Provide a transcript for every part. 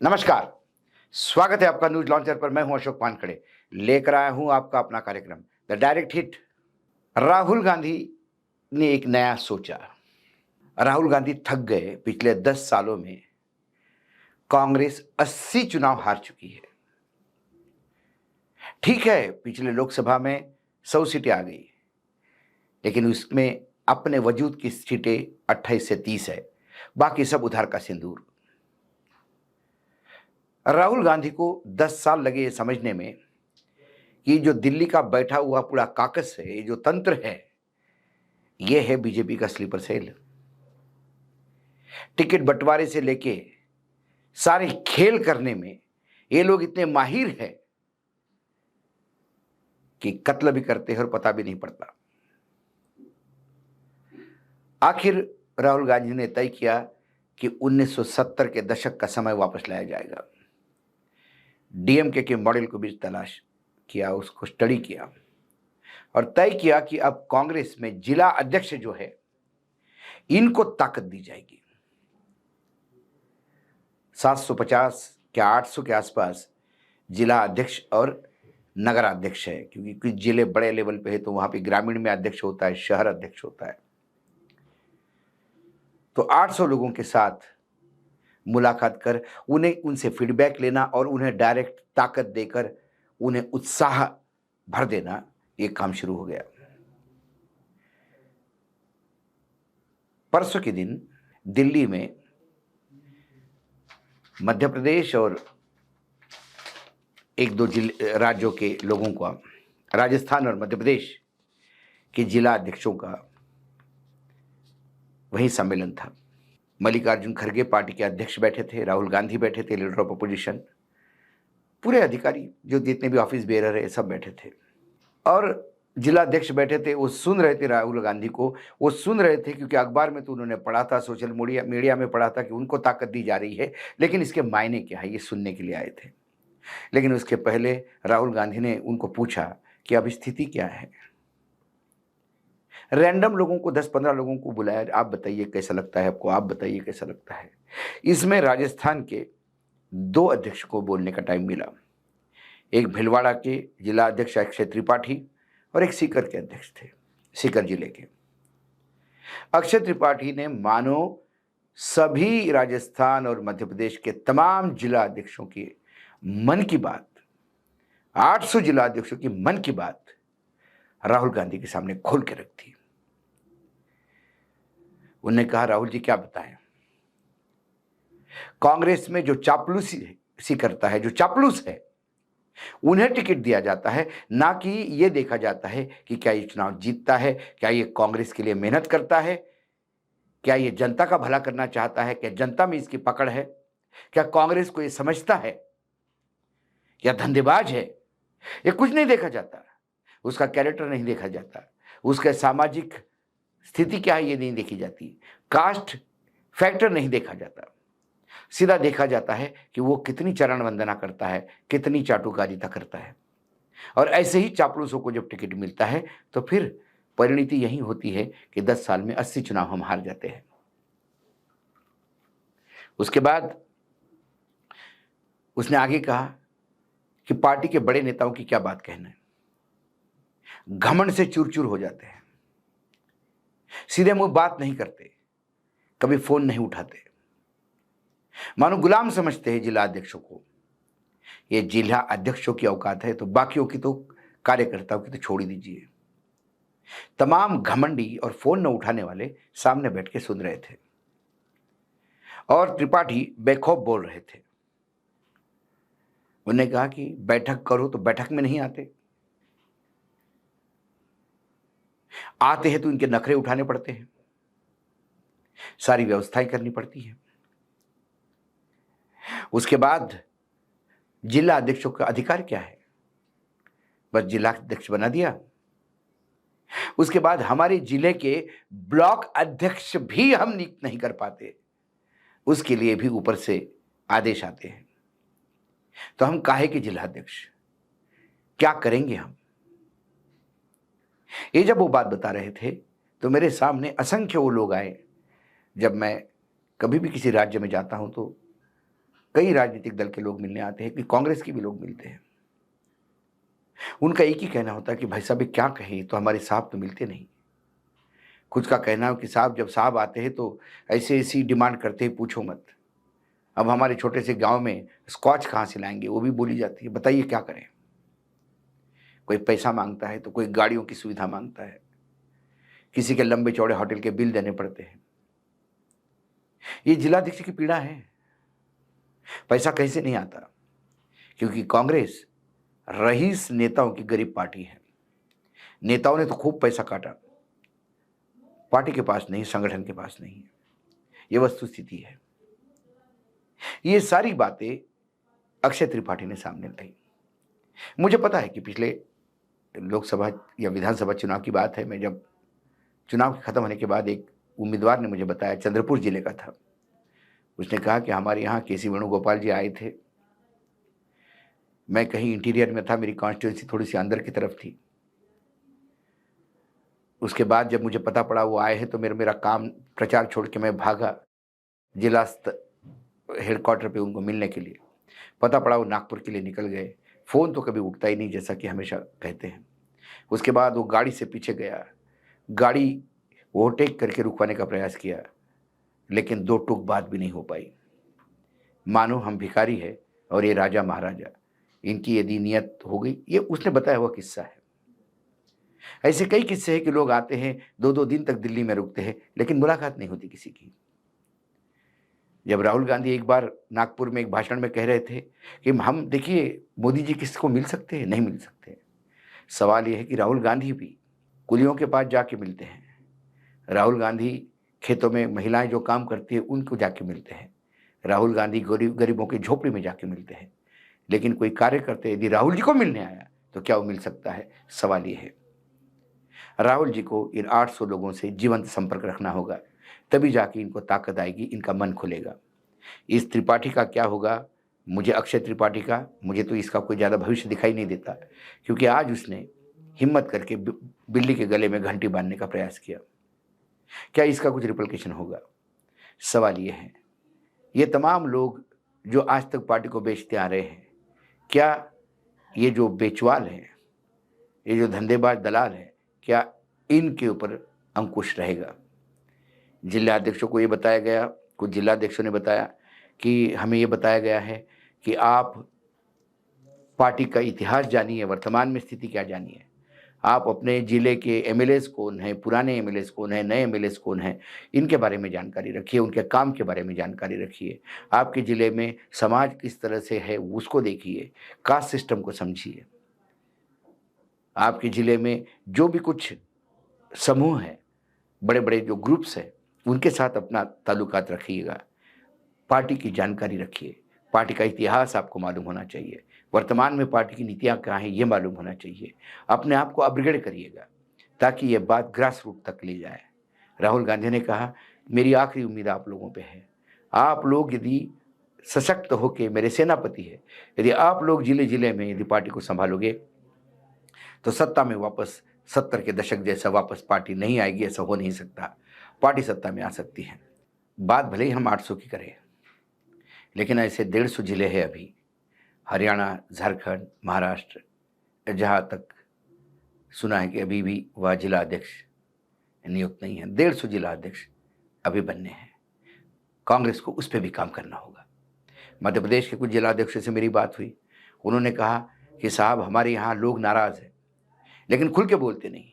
नमस्कार। स्वागत है आपका न्यूज लॉन्चर पर। मैं हूं अशोक वानखड़े, लेकर आया हूं आपका अपना कार्यक्रम the direct hit. Rahul Gandhi ने एक नया सोचा। राहुल गांधी थक गए। पिछले 10 सालों में कांग्रेस 80 चुनाव हार चुकी है। ठीक है, पिछले लोकसभा में 100 सीटें आ गई, लेकिन उसमें अपने वजूद की सीटें 28 से 30 है, बाकी सब उधार का सिंदूर। राहुल गांधी को 10 साल लगे ये समझने में कि जो दिल्ली का बैठा हुआ पूरा काकस है, ये जो तंत्र है, ये है बीजेपी का स्लीपर सेल। टिकट बंटवारे से लेके सारे खेल करने में ये लोग इतने माहिर हैं कि कत्ल भी करते हैं और पता भी नहीं पड़ता। आखिर राहुल गांधी ने तय किया कि 1970 के दशक का समय वापस लाया जाएगा। डीएमके के मॉडल को भी तलाश किया, उसको स्टडी किया और तय किया कि अब कांग्रेस में जिला अध्यक्ष जो है, इनको ताकत दी जाएगी। 750 क्या 800 के आसपास जिला अध्यक्ष और नगर अध्यक्ष है, क्योंकि कुछ जिले बड़े लेवल पे है तो वहां पे ग्रामीण में अध्यक्ष होता है, शहर अध्यक्ष होता है। तो 800 लोगों के साथ मुलाकात कर उन्हें उनसे फीडबैक लेना और उन्हें डायरेक्ट ताकत देकर उन्हें उत्साह भर देना, ये काम शुरू हो गया। परसों के दिन दिल्ली में मध्य प्रदेश और एक दो राज्यों के लोगों का, राजस्थान और मध्य प्रदेश के जिला अध्यक्षों का वही सम्मेलन था। मल्लिकार्जुन खड़गे पार्टी के अध्यक्ष बैठे थे, राहुल गांधी बैठे थे, लीडर ऑफ अपोजिशन, पूरे अधिकारी जो जितने भी ऑफिस बेरर है सब बैठे थे। और जिला अध्यक्ष बैठे थे, वो सुन रहे थे राहुल गांधी को। वो सुन रहे थे क्योंकि अखबार में तो उन्होंने पढ़ा था, सोशल मीडिया में पढ़ा था कि उनको ताकत दी जा रही है, लेकिन इसके मायने क्या है ये सुनने के लिए आए थे। लेकिन उसके पहले राहुल गांधी ने उनको पूछा कि अब स्थिति क्या है। रैंडम लोगों को, 10-15 लोगों को बुलाया, आप बताइए कैसा लगता है आपको, आप बताइए कैसा लगता है। इसमें राजस्थान के 2 अध्यक्ष को बोलने का टाइम मिला। एक भिलवाड़ा के जिला अध्यक्ष अक्षय त्रिपाठी और एक सीकर के अध्यक्ष थे, सीकर जिले के। अक्षय त्रिपाठी ने मानो सभी राजस्थान और मध्य प्रदेश के तमाम जिला अध्यक्षों की मन की बात, 800 जिला अध्यक्षों की मन की बात राहुल गांधी के सामने खोल के रख दी। उन्होंने कहा, राहुल जी क्या बताएं, कांग्रेस में जो चापलूसी करता है, जो चापलूस है, उन्हें टिकट दिया जाता है, ना कि ये देखा जाता है कि क्या ये चुनाव जीतता है, क्या ये कांग्रेस के लिए मेहनत करता है, क्या ये जनता का भला करना चाहता है, क्या जनता में इसकी पकड़ है, क्या कांग्रेस को ये समझता है या धंधेबाज है, ये कुछ नहीं देखा जाता। उसका कैरेक्टर नहीं देखा जाता, उसका सामाजिक स्थिति क्या है ये नहीं देखी जाती, कास्ट फैक्टर नहीं देखा जाता। सीधा देखा जाता है कि वो कितनी चरण वंदना करता है, कितनी चाटुकारिता करता है। और ऐसे ही चापलूसों को जब टिकट मिलता है तो फिर परिणति यही होती है कि 10 साल में 80 चुनाव हम हार जाते हैं। उसके बाद उसने आगे कहा कि पार्टी के बड़े नेताओं की क्या बात कहना है, घमंड से चूर चूर हो जाते हैं, सीधे मुंह बात नहीं करते, कभी फोन नहीं उठाते, मानो गुलाम समझते हैं जिला अध्यक्षों को। ये जिला अध्यक्षों की औकात है तो बाकियों की तो, कार्यकर्ताओं की तो छोड़ ही दीजिए। तमाम घमंडी और फोन न उठाने वाले सामने बैठ के सुन रहे थे और त्रिपाठी बेखौफ बोल रहे थे। उन्होंने कहा कि बैठक करो तो बैठक में नहीं आते, आते हैं तो इनके नखरे उठाने पड़ते हैं, सारी व्यवस्थाएं करनी पड़ती है। उसके बाद जिला अध्यक्षों का अधिकार क्या है, बस जिला अध्यक्ष बना दिया। उसके बाद हमारे जिले के ब्लॉक अध्यक्ष भी हम नियुक्त नहीं कर पाते, उसके लिए भी ऊपर से आदेश आते हैं। तो हम काहे के जिला अध्यक्ष, क्या करेंगे हम। ये जब वो बात बता रहे थे तो मेरे सामने असंख्य वो लोग आए। जब मैं कभी भी किसी राज्य में जाता हूं तो कई राजनीतिक दल के लोग मिलने आते हैं, कि कांग्रेस के भी लोग मिलते हैं। उनका एक ही कहना होता है कि भाई साहब ये क्या कहें, तो हमारे साहब तो मिलते नहीं। कुछ का कहना है कि साहब जब साहब आते हैं तो ऐसी ऐसी डिमांड करते हैं, पूछो मत। अब हमारे छोटे से गांव में स्कॉच कहाँ से लाएंगे, वो भी बोली जाती है। बताइए क्या करें। कोई पैसा मांगता है तो कोई गाड़ियों की सुविधा मांगता है, किसी के लंबे चौड़े होटल के बिल देने पड़ते हैं। ये जिलाध्यक्ष की पीड़ा है। पैसा कैसे नहीं आता, क्योंकि कांग्रेस रईस नेताओं की गरीब पार्टी है। नेताओं ने तो खूब पैसा काटा, पार्टी के पास नहीं, संगठन के पास नहीं है। ये वस्तु स्थिति है। ये सारी बातें अक्षय त्रिपाठी ने सामने लाई। मुझे पता है कि पिछले लोकसभा या विधानसभा चुनाव की बात है, मैं जब चुनाव के खत्म होने के बाद एक उम्मीदवार ने मुझे बताया, चंद्रपुर जिले का था, उसने कहा कि हमारे यहाँ केसी वेणुगोपाल जी आए थे। मैं कहीं इंटीरियर में था, मेरी कॉन्स्टिट्यूंसी थोड़ी सी अंदर की तरफ थी। उसके बाद जब मुझे पता पड़ा वो आए हैं, तो मेरा काम प्रचार छोड़ के मैं भागा जिला हेडक्वार्टर पे उनको मिलने के लिए। पता पड़ा वो नागपुर के लिए निकल गए। फ़ोन तो कभी उठता ही नहीं, जैसा कि हमेशा कहते हैं। उसके बाद वो गाड़ी से पीछे गया, गाड़ी ओवरटेक करके रुकवाने का प्रयास किया, लेकिन दो टूक बात भी नहीं हो पाई। मानो हम भिखारी है और ये राजा महाराजा, इनकी यदि नियत हो गई। ये उसने बताया हुआ किस्सा है। ऐसे कई किस्से हैं कि लोग आते हैं, 2-2 दिन तक दिल्ली में रुकते हैं, लेकिन मुलाकात नहीं होती किसी की। जब राहुल गांधी एक बार नागपुर में एक भाषण में कह रहे थे कि हम देखिए मोदी जी किसको मिल सकते हैं, नहीं मिल सकते। सवाल यह है कि राहुल गांधी भी कुलियों के पास जाके मिलते हैं। राहुल गांधी खेतों में महिलाएं जो काम करती है उनको जाके मिलते हैं। राहुल गांधी गरीबों की झोपड़ी में जाके मिलते हैं। लेकिन कोई कार्यकर्ता यदि राहुल जी को मिलने आया तो क्या वो मिल सकता है? सवाल ये है। राहुल जी को इन 800 लोगों से जीवंत संपर्क रखना होगा, तभी जाके इनको ताकत आएगी, इनका मन खुलेगा। इस त्रिपाठी का क्या होगा? मुझे अक्षय त्रिपाठी का, मुझे तो इसका कोई ज़्यादा भविष्य दिखाई नहीं देता, क्योंकि आज उसने हिम्मत करके बिल्ली के गले में घंटी बांधने का प्रयास किया। क्या इसका कुछ रिपल्केशन होगा? सवाल ये है। ये तमाम लोग जो आज तक पार्टी को बेचते आ रहे हैं, क्या ये जो बेचवाल हैं, ये जो धंधेबाज दलाल हैं, क्या इनके ऊपर अंकुश रहेगा? जिलाध्यक्षों को ये बताया गया, कुछ जिलाध्यक्षों ने बताया कि हमें ये बताया गया है कि आप पार्टी का इतिहास जानिए, वर्तमान में स्थिति क्या जानिए। आप अपने ज़िले के एमएलएज़ कौन हैं, पुराने एमएलएज़ कौन हैं, नए एमएलएज़ कौन हैं, इनके बारे में जानकारी रखिए, उनके काम के बारे में जानकारी रखिए। आपके ज़िले में समाज किस तरह से है उसको देखिए, कास्ट सिस्टम को समझिए। आपके ज़िले में जो भी कुछ समूह हैं, बड़े-बड़े जो ग्रुप्स हैं, उनके साथ अपना ताल्लुकात रखिएगा। पार्टी की जानकारी रखिए, पार्टी का इतिहास आपको मालूम होना चाहिए, वर्तमान में पार्टी की नीतियाँ क्या हैं ये मालूम होना चाहिए। अपने आप को अपग्रेड करिएगा, ताकि ये बात ग्रास रूट तक ले जाए। राहुल गांधी ने कहा, मेरी आखिरी उम्मीद आप लोगों पे है। आप लोग यदि सशक्त होके, मेरे सेनापति हैं, यदि आप लोग ज़िले-ज़िले में यदि पार्टी को सँभालोगे, तो सत्ता में वापस 70 के दशक जैसा वापस पार्टी नहीं आएगी, ऐसा हो नहीं सकता। पार्टी सत्ता में आ सकती है। बात भले ही हम 800 की करें, लेकिन ऐसे 150 ज़िले हैं अभी, हरियाणा, झारखंड, महाराष्ट्र, जहाँ तक सुना है कि अभी भी वह जिला अध्यक्ष नियुक्त नहीं है। 150 जिला अध्यक्ष अभी बनने हैं। कांग्रेस को उस पर भी काम करना होगा। मध्य प्रदेश के कुछ जिला अध्यक्षों से मेरी बात हुई, उन्होंने कहा कि साहब हमारे यहाँ लोग नाराज़ हैं, लेकिन खुल के बोलते नहीं।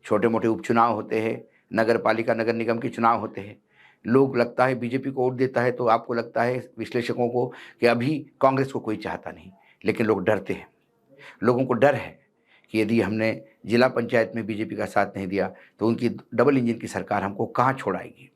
छोटे मोटे उपचुनाव होते हैं, नगर पालिका नगर निगम के चुनाव होते हैं, लोग लगता है बीजेपी को वोट देता है, तो आपको लगता है विश्लेषकों को कि अभी कांग्रेस को कोई चाहता नहीं, लेकिन लोग डरते हैं। लोगों को डर है कि यदि हमने जिला पंचायत में बीजेपी का साथ नहीं दिया तो उनकी डबल इंजन की सरकार हमको कहाँ छोड़ाएगी।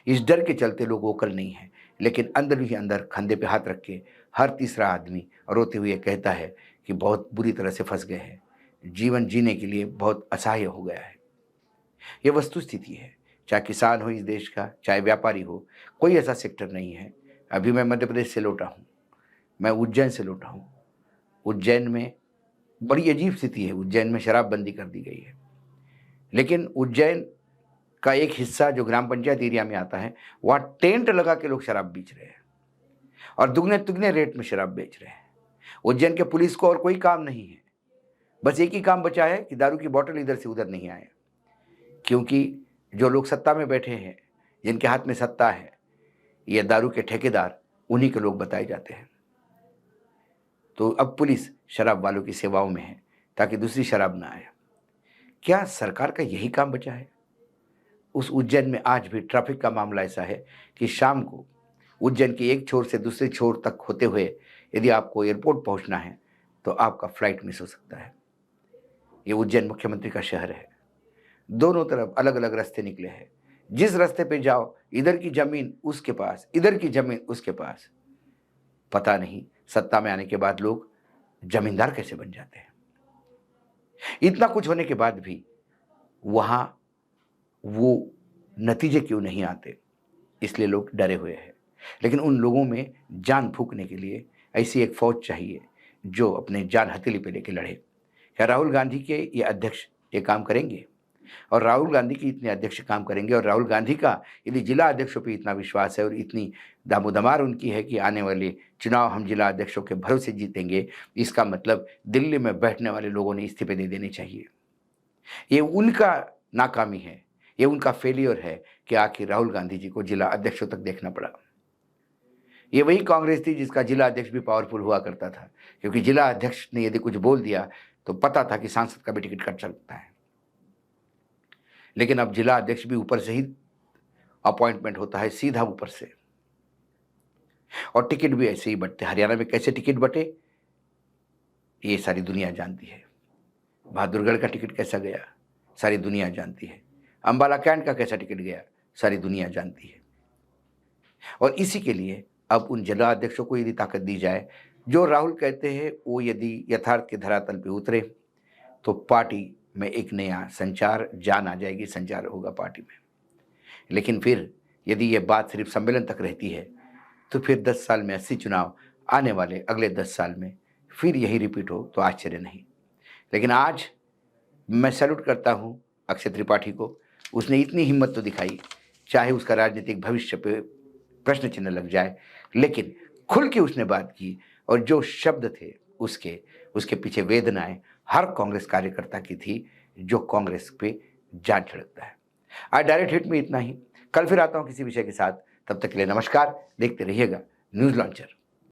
इस डर के चलते लोग वोकल नहीं हैं, लेकिन अंदर ही अंदर कंधे पे हाथ रख के हर तीसरा आदमी रोते हुए कहता है कि बहुत बुरी तरह से फंस गए हैं, जीवन जीने के लिए बहुत असहाय हो गया है। ये वस्तु स्थिति है। चाहे किसान हो इस देश का, चाहे व्यापारी हो, कोई ऐसा सेक्टर नहीं है। अभी मैं मध्य प्रदेश से लौटा हूँ, मैं उज्जैन से लौटा हूँ। उज्जैन में बड़ी अजीब स्थिति है। उज्जैन में शराबबंदी कर दी गई है, लेकिन उज्जैन का एक हिस्सा जो ग्राम पंचायत एरिया में आता है, वहाँ टेंट लगा के लोग शराब बेच रहे हैं। और दुगने तुगने रेट में शराब बेच रहे हैं। उज्जैन के पुलिस को और कोई काम नहीं है, बस एक ही काम बचा है कि दारू की बोतल इधर से उधर नहीं आए, क्योंकि जो लोग सत्ता में बैठे हैं, जिनके हाथ में सत्ता है, ये दारू के ठेकेदार उन्हीं के लोग बताए जाते हैं। तो अब पुलिस शराब वालों की सेवाओं में है ताकि दूसरी शराब ना आए। क्या सरकार का यही काम बचा है? उस उज्जैन में आज भी ट्रैफिक का मामला ऐसा है कि शाम को उज्जैन की एक छोर से दूसरे छोर तक होते हुए यदि आपको एयरपोर्ट पहुंचना है तो आपका फ्लाइट मिस हो सकता है। ये उज्जैन मुख्यमंत्री का शहर है, दोनों तरफ अलग अलग रास्ते निकले हैं। जिस रास्ते पे जाओ, इधर की जमीन उसके पास, इधर की जमीन उसके पास। पता नहीं सत्ता में आने के बाद लोग जमींदार कैसे बन जाते हैं। इतना कुछ होने के बाद भी वहां वो नतीजे क्यों नहीं आते, इसलिए लोग डरे हुए हैं। लेकिन उन लोगों में जान फूंकने के लिए ऐसी एक फौज चाहिए जो अपने जान हथेली पे लेके लड़े। क्या राहुल गांधी के ये अध्यक्ष ये काम करेंगे? और राहुल गांधी की इतने अध्यक्ष काम करेंगे? और राहुल गांधी का यदि जिला अध्यक्षों पे इतना विश्वास है और इतनी दामोदमार उनकी है कि आने वाले चुनाव हम जिला अध्यक्षों के भरोसे जीतेंगे, इसका मतलब दिल्ली में बैठने वाले लोगों ने इस्तीफे दे देने चाहिए। ये उनका नाकामी है, ये उनका फेलियर है कि आखिर राहुल गांधी जी को जिला अध्यक्षों तक देखना पड़ा। ये वही कांग्रेस थी जिसका जिला अध्यक्ष भी पावरफुल हुआ करता था, क्योंकि जिला अध्यक्ष ने यदि कुछ बोल दिया तो पता था कि सांसद का भी टिकट कट सकता है। लेकिन अब जिला अध्यक्ष भी ऊपर से ही अपॉइंटमेंट होता है, सीधा ऊपर से, और टिकट भी ऐसे ही बंटते। हरियाणा में कैसे टिकट बटे ये सारी दुनिया जानती है। बहादुरगढ़ का टिकट कैसा गया सारी दुनिया जानती है। अंबाला कैंट का कैसा टिकट गया सारी दुनिया जानती है। और इसी के लिए अब उन जिला अध्यक्षों को यदि ताकत दी जाए, जो राहुल कहते हैं वो यदि यथार्थ के धरातल पे उतरे, तो पार्टी में एक नया संचार जान आ जाएगी, संचार होगा पार्टी में। लेकिन फिर यदि ये बात सिर्फ सम्मेलन तक रहती है तो फिर 10 साल में 80 चुनाव आने वाले अगले 10 साल में फिर यही रिपीट हो तो आश्चर्य नहीं। लेकिन आज मैं सैल्यूट करता हूँ अक्षय त्रिपाठी को, उसने इतनी हिम्मत तो दिखाई, चाहे उसका राजनीतिक भविष्य पे प्रश्न चिन्ह लग जाए, लेकिन खुल के उसने बात की। और जो शब्द थे उसके पीछे वेदनाएं हर कांग्रेस कार्यकर्ता की थी जो कांग्रेस पे जान छिड़कता है। आज डायरेक्ट हिट में इतना ही। कल फिर आता हूं किसी विषय के साथ, तब तक के लिए नमस्कार। देखते रहिएगा न्यूज लॉन्चर।